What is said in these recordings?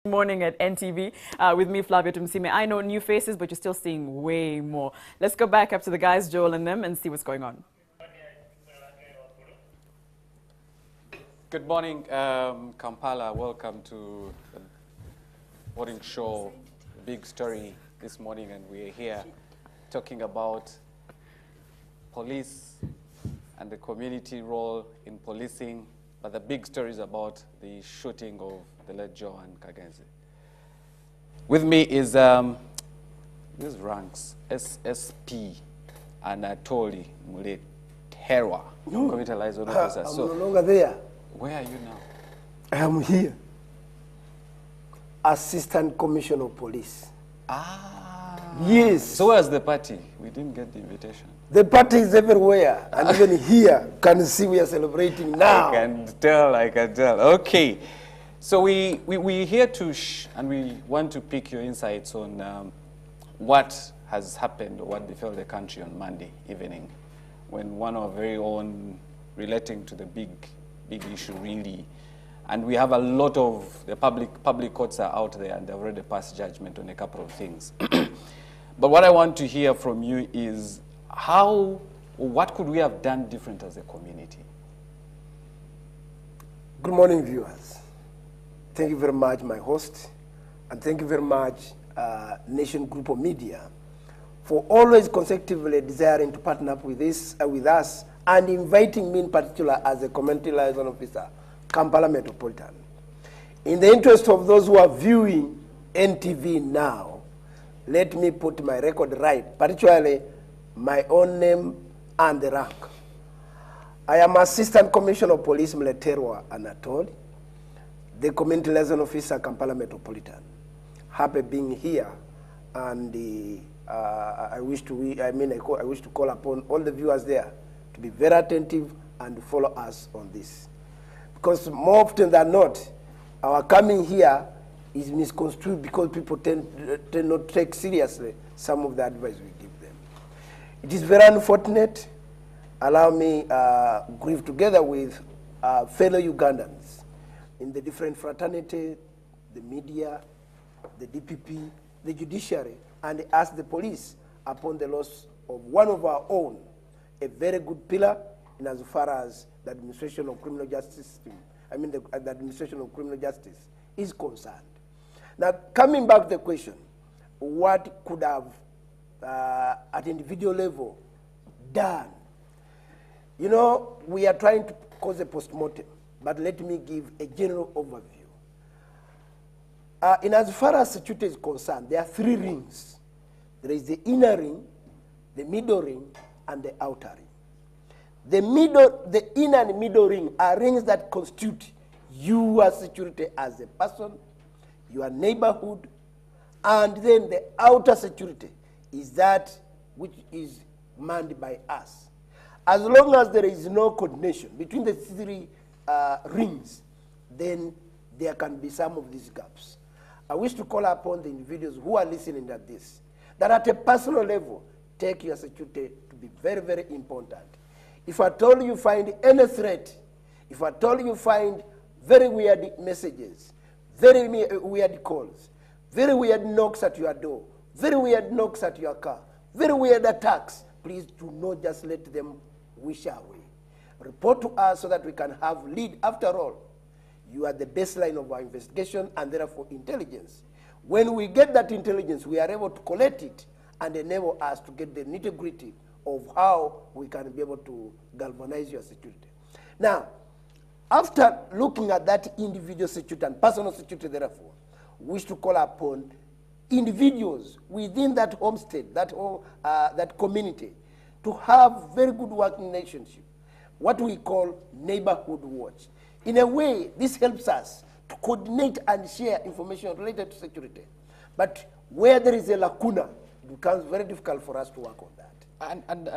Morning at NTV with me, Flavia Tumsime. I know new faces, but you're still seeing way more. Let's go back up to the guys, Joel and them, and see what's going on. Good morning, Kampala. Welcome to the morning show, big story this morning, and we're here talking about police and the community role in policing, but the big story is about the shooting of the late Joan Kagenzi. With me is these ranks, SSP Anatoli Muleterwa, community liaison officer. I'm no longer there. Where are you now? I am here. Assistant Commissioner of Police. Ah. Yes. So where's the party? We didn't get the invitation. The party is everywhere, and even here, can see we are celebrating now. I can tell. Okay. So we're here to, and we want to pick your insights on what has happened or what befell the country on Monday evening, when one of our very own, relating to the big issue really, and we have a lot of the public courts are out there and they've already passed judgment on a couple of things. But what I want to hear from you is what could we have done different as a community? Good morning, viewers. Thank you very much, my host, and thank you very much, Nation Group of Media, for always consecutively desiring to partner up with us and inviting me in particular as a community liaison officer, Kampala Metropolitan. In the interest of those who are viewing NTV now, let me put my record right, particularly my own name and the rank. I am Assistant Commissioner of Police Muleterwa Anatoli, the community liaison officer, Kampala Metropolitan. Happy being here, and I wish to call upon all the viewers there to be very attentive and follow us on this, because more often than not, our coming here is misconstrued because people tend not to take seriously some of the advice we give them. It is very unfortunate. Allow me grieve together with fellow Ugandans in the different fraternity, the media, the DPP, the judiciary, and ask the police upon the loss of one of our own, a very good pillar in as far as the administration of criminal justice, the administration of criminal justice is concerned. Now, coming back to the question, what could have, at individual level, done? You know, we are trying to cause a postmortem, but let me give a general overview. In as far as security is concerned, there are three rings. There is the inner ring, the middle ring, and the outer ring. The inner and middle ring are rings that constitute your security as a person, your neighborhood, and then the outer security is that which is manned by us. As long as there is no coordination between the three rings, then there can be some of these gaps. I wish to call upon the individuals who are listening at this, that at a personal level, take your security to be very, very important. If at all you find any threat, if at all you find very weird messages, very weird calls, very weird knocks at your door, very weird knocks at your car, very weird attacks, please do not just let them wish away. Report to us so that we can have lead. After all, you are the baseline of our investigation and therefore intelligence. When we get that intelligence, we are able to collect it and enable us to get the nitty-gritty of how we can be able to galvanize your security. Now, after looking at that individual security and personal security, therefore, we wish to call upon individuals within that homestead, that community, to have very good working relationship, what we call neighborhood watch. In a way, this helps us to coordinate and share information related to security. But where there is a lacuna, it becomes very difficult for us to work on that. And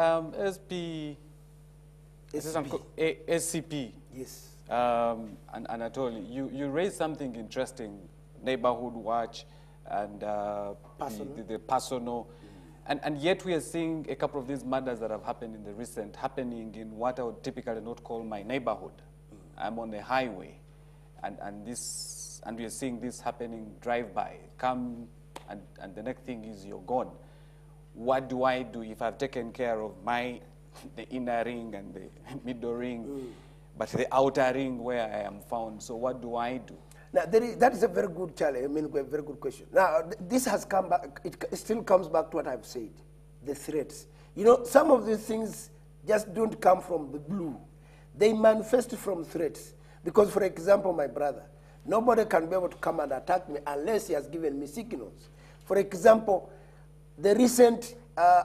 SCP. Yes. And Anatoly, you raised something interesting, neighborhood watch and the personal. And yet we are seeing a couple of these murders that have happened in the recent, happening in what I would typically not call my neighborhood. I'm on a highway, and this and we are seeing this happening drive-by, come, and the next thing is you're gone. What do I do if I've taken care of the inner ring and the middle ring, but the outer ring where I am found? So what do I do? Now, that is a very good challenge. I mean, a very good question. Now, this has come back. It still comes back to what I've said, the threats. You know, some of these things just don't come from the blue. They manifest from threats. Because, for example, my brother, nobody can be able to come and attack me unless he has given me signals. For example, the recent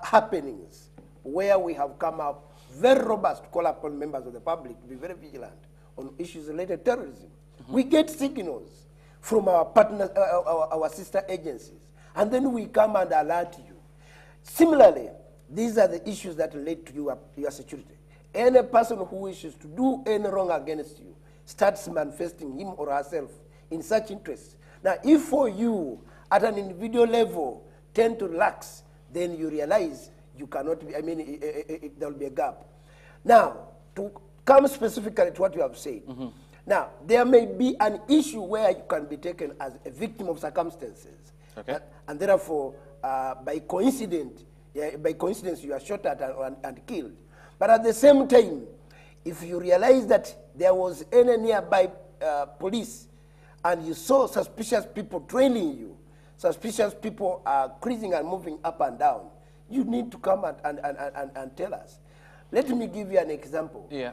happenings where we have come up very robust to call upon members of the public to be very vigilant on issues related to terrorism. We get signals from our partners, our sister agencies, and then we come and alert you. Similarly, these are the issues that relate to your security. Any person who wishes to do any wrong against you starts manifesting him or herself in such interests. Now, if for you, at an individual level, tend to relax, then you realize you cannot be, I mean, there will be a gap. Now, to come specifically to what you have said, now, there may be an issue where you can be taken as a victim of circumstances. Okay. And therefore, by coincidence, you are shot at and killed. But at the same time, if you realize that there was any nearby police and you saw suspicious people trailing you, suspicious people are cruising and moving up and down, you need to come and tell us. Let me give you an example. Yeah.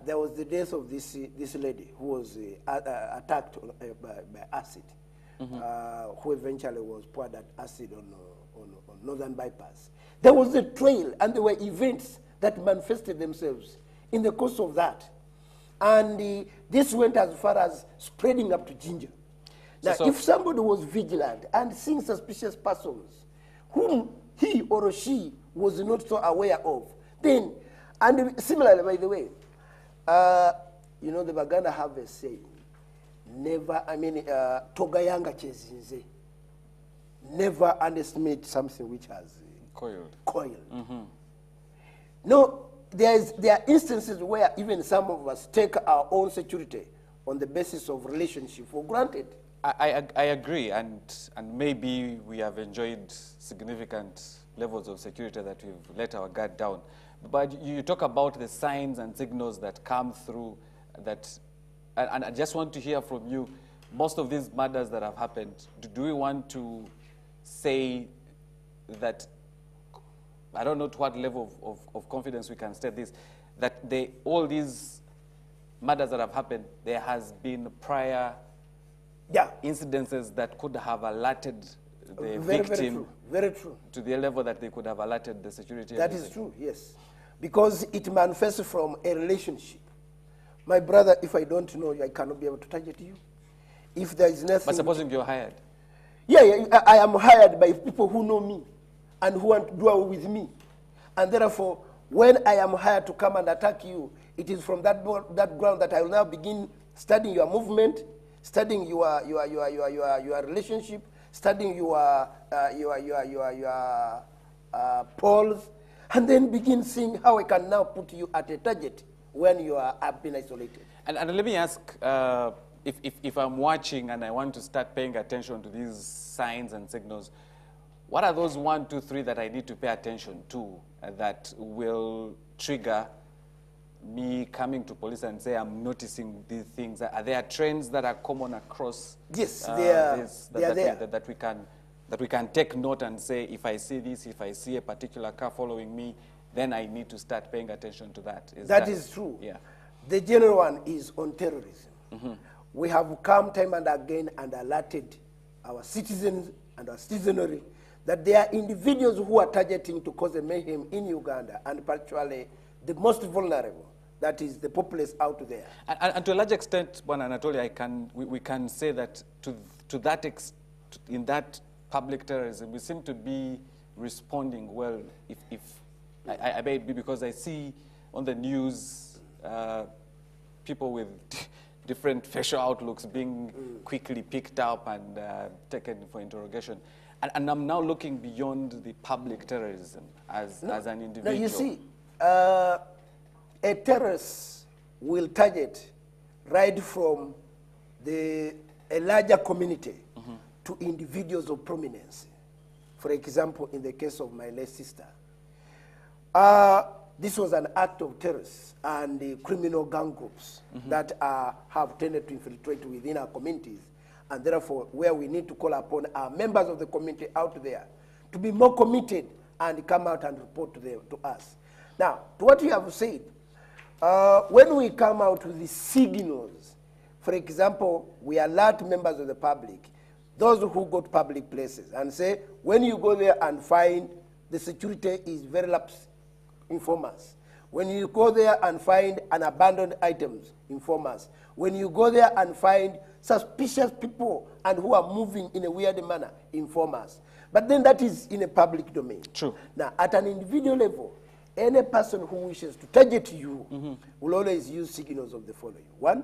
There was the death of this lady who was attacked by acid, who eventually was poured that acid on Northern Bypass. There was a trail, and there were events that manifested themselves in the course of that. And this went as far as spreading up to Ginger. Now, if somebody was vigilant and seeing suspicious persons whom he or she was not so aware of, then, and similarly, by the way, you know, the Baganda have a saying, never, I mean, Togayanga chezinze, never underestimate something which has coiled. No, there are instances where even some of us take our own security on the basis of relationship for granted. I agree, and maybe we have enjoyed significant levels of security that we've let our guard down. But you talk about the signs and signals that come through that, and I just want to hear from you, most of these murders that have happened, do we want to say that, I don't know to what level of confidence we can state this, that all these murders that have happened, there has been prior incidences that could have alerted the victim very true. To the level that they could have alerted the security. That is true, yes. Because it manifests from a relationship. My brother, if I don't know you, I cannot be able to target you. If there is nothing... But supposing you're hired? Yeah, I am hired by people who know me and who want to dwell with me. And therefore, when I am hired to come and attack you, it is from that ground that I will now begin studying your movement, studying your relationship, studying your polls, and then begin seeing how I can now put you at a target when you have been isolated. And let me ask, if I'm watching and I want to start paying attention to these signs and signals, what are those 1, 2, 3 that I need to pay attention to that will trigger me coming to police and say I'm noticing these things? Are there trends that are common across? Yes, that we can take note and say, if I see this, if I see a particular car following me, then I need to start paying attention to that. That is true. Yeah. The general one is on terrorism. We have come time and again and alerted our citizens and our citizenry that there are individuals who are targeting to cause a mayhem in Uganda, and particularly the most vulnerable, that is the populace out there. And to a large extent, Bwana Anatoly, we can say that in that public terrorism, we seem to be responding well. I may be because I see on the news people with different facial outlooks being quickly picked up and taken for interrogation. And I'm now looking beyond the public terrorism as an individual. No, you see, a terrorist will target right from the a larger community to individuals of prominence. For example, in the case of my late sister, this was an act of terrorists and criminal gang groups that have tended to infiltrate within our communities, and therefore where we need to call upon our members of the community out there to be more committed and come out and report to us. Now, to what you have said, when we come out with the signals, for example, we alert members of the public, those who go to public places, and say, when you go there and find the security is very lax, inform us. When you go there and find an abandoned items, inform us. When you go there and find suspicious people and who are moving in a weird manner, inform us. But then that is in a public domain. True. Now, at an individual level, any person who wishes to target you will always use signals of the following. One,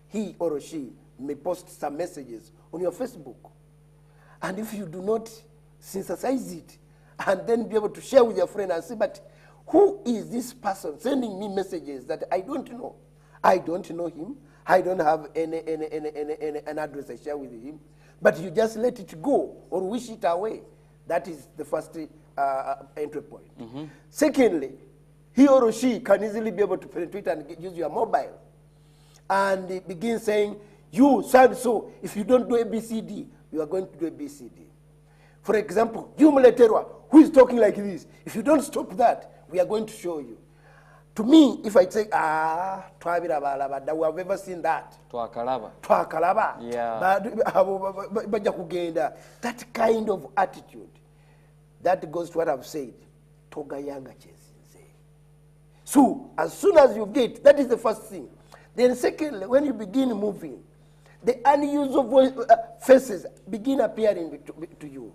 he or she may post some messages on your Facebook. And if you do not synthesize it and then be able to share with your friend and say, but who is this person sending me messages that I don't know? I don't know him. I don't have an address I share with him. But you just let it go or wish it away. That is the first entry point. Secondly, he or she can easily be able to penetrate and use your mobile and begin saying, you, so, if you don't do ABCD, you are going to do ABCD. For example, you Muleterwa, who is talking like this, if you don't stop that, we are going to show you. To me, if I say, Twabirabalaba, we have ever seen that. Twakalaba. Yeah. That kind of attitude, that goes to what I've said. Toga yanga chesinze. So, as soon as you get, that is the first thing. Then secondly, when you begin moving, the unusual faces begin appearing to you.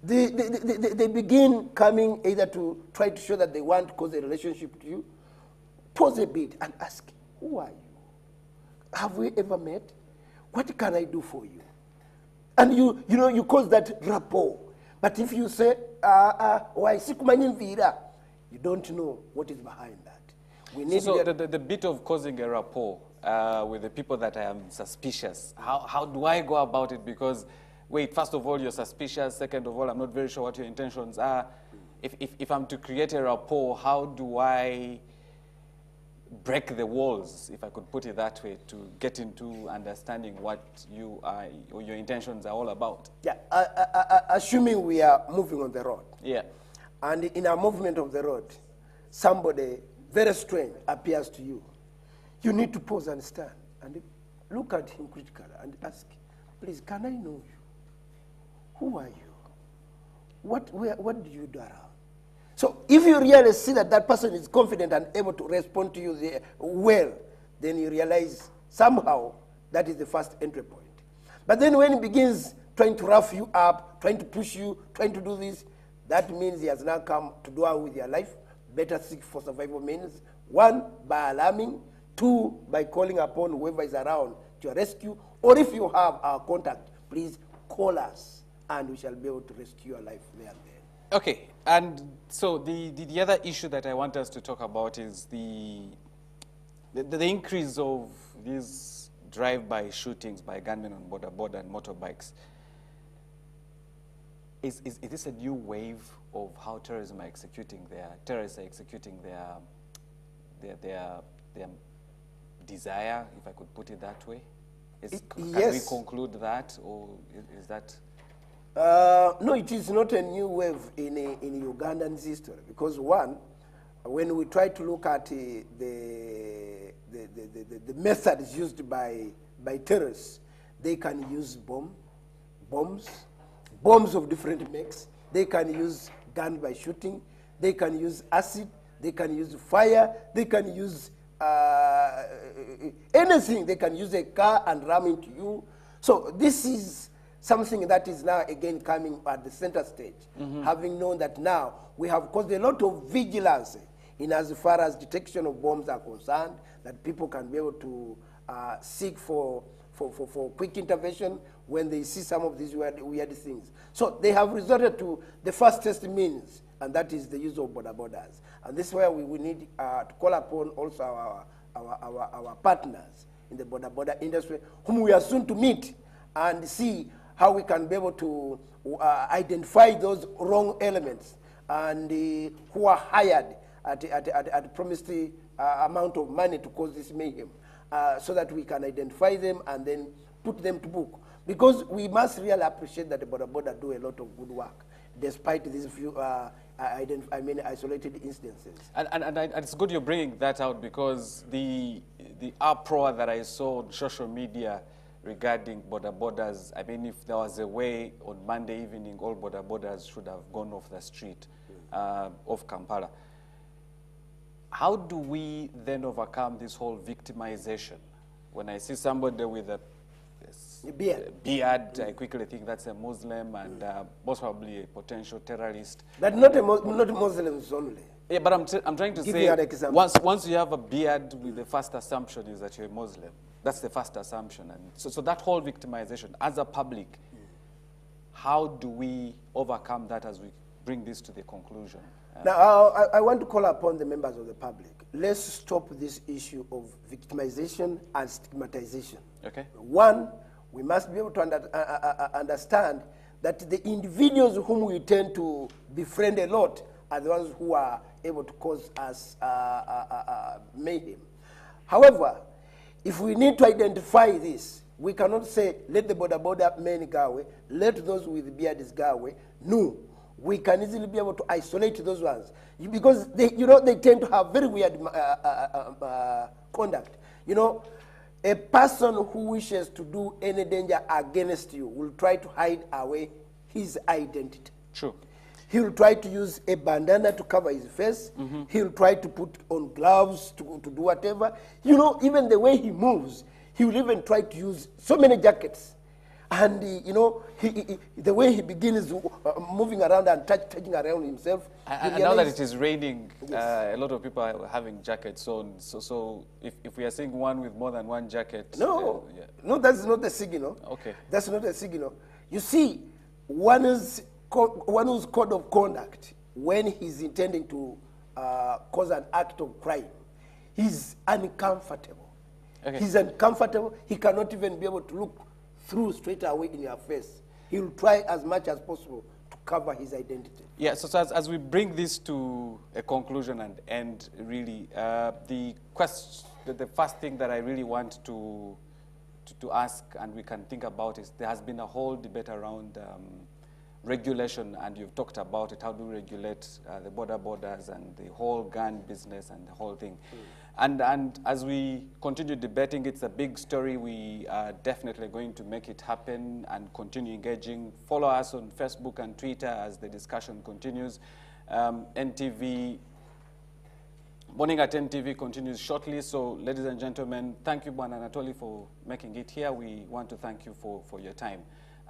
They begin coming either to try to show that they want to cause a relationship to you. Pause a bit and ask, who are you? Have we ever met? What can I do for you? And you cause that rapport. But if you say, why you don't know what is behind that. We need so the bit of causing a rapport with the people that I am suspicious, how do I go about it? Because, wait, first of all, you're suspicious. Second of all, I'm not very sure what your intentions are. If I'm to create a rapport, how do I break the walls, if I could put it that way, to get into understanding what you are, or your intentions are all about? Yeah, assuming we are moving on the road. Yeah. And in our movement of the road, somebody very strange appears to you. You need to pause and stand and look at him critically and ask, please, can I know you? Who are you? What do you do around? So if you really see that that person is confident and able to respond to you well, then you realize somehow that is the first entry point. But then when he begins trying to rough you up, trying to push you, trying to do this, that means he has now come to do away with your life. Better seek for survival means. One, by alarming. Two, by calling upon whoever is around to your rescue. Or if you have our contact, please call us and we shall be able to rescue your life there and then. Okay, and so the other issue that I want us to talk about is the increase of these drive-by shootings by gunmen on border and motorbikes. Is this a new wave of how terrorists are executing their desire, if I could put it that way? Can we conclude that, or is that? No, it is not a new wave in Ugandan's history, because one, when we try to look at the methods used by terrorists, they can use bombs of different makes. They can use gun by shooting. They can use acid. They can use fire. They can use anything. They can use a car and ram into you. So this is something that is now again coming at the center stage, having known that now we have caused a lot of vigilance in as far as detection of bombs are concerned, that people can be able to seek for quick intervention when they see some of these weird things. So they have resorted to the fastest means, and that is the use of borders. And this is where we need to call upon also our partners in the border industry, whom we are soon to meet and see how we can be able to identify those wrong elements and who are hired at promised amount of money to cause this mayhem, so that we can identify them and then put them to book. Because we must really appreciate that the border do a lot of good work, despite these few isolated instances. And it's good you're bringing that out, because the uproar that I saw on social media regarding borders, I mean, if there was a way on Monday evening, all borders should have gone off the street of Kampala. How do we then overcome this whole victimization? When I see somebody with a beard, I quickly think that's a Muslim and most probably a potential terrorist. But not Muslims only. Yeah, but I'm trying to say, once you have a beard, the first assumption is that you're a Muslim. That's the first assumption. And so that whole victimization, as a public, how do we overcome that as we bring this to the conclusion? Now, I want to call upon the members of the public. Let's stop this issue of victimization and stigmatization. Okay. One, we must be able to understand that the individuals whom we tend to befriend a lot are the ones who are able to cause us mayhem. However, if we need to identify this, we cannot say, let the border men go away, let those with beards go away. No. We can easily be able to isolate those ones, because they tend to have very weird conduct. You know, a person who wishes to do any danger against you will try to hide away his identity. True. He will try to use a bandana to cover his face. Mm-hmm. He will try to put on gloves to do whatever. You know, even the way he moves, he will even try to use so many jackets. And, you know, the way he begins moving around and touching around himself. And now that it is raining, yes, a lot of people are having jackets on. So if we are seeing one with more than one jacket... No, no, that's not a signal. Okay. That's not a signal. You see, one's code of conduct, when he's intending to cause an act of crime, he's uncomfortable. Okay. He's uncomfortable. He cannot even be able to look through straight away in your face. He will try as much as possible to cover his identity. Yeah, so as we bring this to a conclusion and end, really, the first thing that I really want to ask and we can think about is there has been a whole debate around regulation, and you've talked about it. How do we regulate the borders and the whole gun business and the whole thing? Mm. And as we continue debating, it's a big story. We are definitely going to make it happen and continue engaging. Follow us on Facebook and Twitter as the discussion continues. NTV, Morning at NTV continues shortly. So, ladies and gentlemen, thank you, Bwana Anatoli, for making it here. We want to thank you for your time.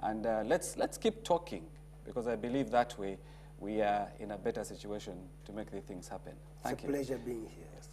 And let's keep talking, because I believe that way we are in a better situation to make the things happen. Thank you. It's a pleasure being here. Yes.